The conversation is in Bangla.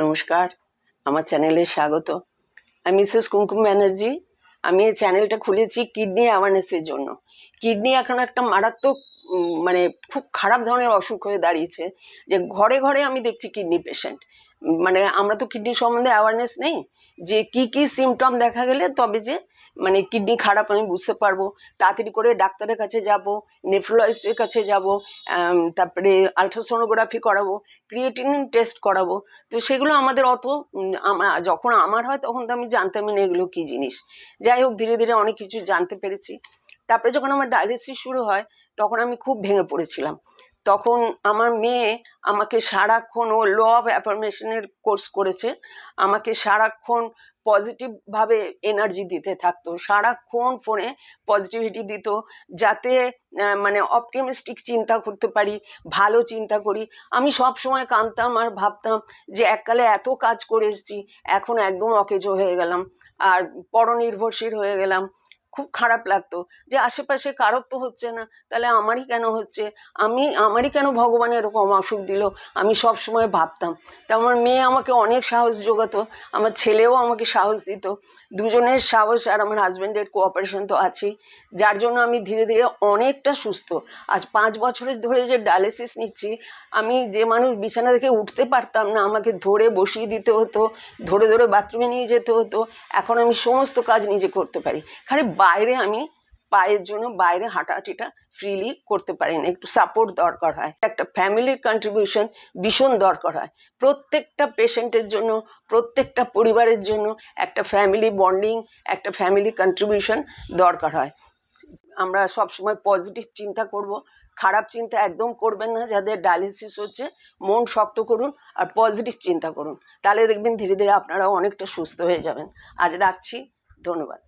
নমস্কার, আমার চ্যানেলে স্বাগত। আমি মিসেস কুমকুম ব্যানার্জি। আমি এই চ্যানেলটা খুলেছি কিডনি অ্যাওয়ারনেসের জন্য। কিডনি এখন একটা মারাত্মক মানে খুব খারাপ ধরনের অসুখ হয়ে দাঁড়িয়েছে, যে ঘরে ঘরে আমি দেখছি কিডনি পেশেন্ট। মানে আমরা তো কিডনি সম্বন্ধে অ্যাওয়ারনেস নেই, যে কি কি সিমটম দেখা গেলে তবে যে মানে কিডনি খারাপ আমি বুঝতে পারবো, তাড়াতাড়ি করে ডাক্তারের কাছে যাব, নেফ্রোলজিস্টের কাছে যাব, তারপরে আলট্রাসোনোগ্রাফি করাবো, ক্রিয়েটিনিন টেস্ট করাবো। তো সেগুলো আমাদের অত যখন আমার হয় তখন তো আমি জানতামই না এগুলো কি জিনিস। যাই হোক, ধীরে ধীরে অনেক কিছু জানতে পেরেছি। তারপরে যখন আমার ডায়ালিসিস শুরু হয় তখন আমি খুব ভেঙে পড়েছিলাম। তখন আমার মেয়ে আমাকে সারাক্ষণ, ও ল অফ অ্যাফার্মেশনের কোর্স করেছে, আমাকে সারাক্ষণ পজিটিভ ভাবে এনার্জি দিতে থাকতো, সারাক্ষণ ফোনে পজিটিভিটি দিত, যাতে মানে অপটিমিস্টিক চিন্তা করতে পারি, ভালো চিন্তা করি। আমি সব সময় কাঁদতাম আর ভাবতাম যে এককালে এত কাজ করে এসেছি, এখন একদম অকেজো হয়ে গেলাম আর পরনির্ভরশীল হয়ে গেলাম। খুব খারাপ লাগতো যে আশেপাশে কারোর তো হচ্ছে না, তাহলে আমারই কেন হচ্ছে, আমারই কেন ভগবান এরকম অসুখ দিল, আমি সব সময় ভাবতাম। তা আমার মেয়ে আমাকে অনেক সাহস জোগাতো, আমার ছেলেও আমাকে সাহস দিত। দুজনের সাহস আর আমার হাজব্যান্ডের কোঅপারেশন তো আছেই, যার জন্য আমি ধীরে ধীরে অনেকটা সুস্থ। আজ 5 বছরের ধরে যে ডায়ালিসিস নিচ্ছি, আমি যে মানুষ বিছানা থেকে উঠতে পারতাম না, আমাকে ধরে বসিয়ে দিতে হতো, ধরে ধরে বাথরুমে নিয়ে যেতে হতো, এখন আমি সমস্ত কাজ নিজে করতে পারি। খালি বাইরে আমি পায়ের জন্য বাইরে হাঁটাহাঁটিটা ফ্রিলি করতে পারি না, একটু সাপোর্ট দরকার হয়। একটা ফ্যামিলির কন্ট্রিবিউশন ভীষণ দরকার হয় প্রত্যেকটা পেশেন্টের জন্য, প্রত্যেকটা পরিবারের জন্য একটা ফ্যামিলি বন্ডিং, একটা ফ্যামিলি কন্ট্রিবিউশন দরকার হয়। আমরা সবসময় পজিটিভ চিন্তা করব, খারাপ চিন্তা একদম করবেন না। যাদের ডায়ালিসিস হচ্ছে, মন শক্ত করুন আর পজিটিভ চিন্তা করুন, তাহলে দেখবেন ধীরে ধীরে আপনারাও অনেকটা সুস্থ হয়ে যাবেন। আজ রাখছি, ধন্যবাদ।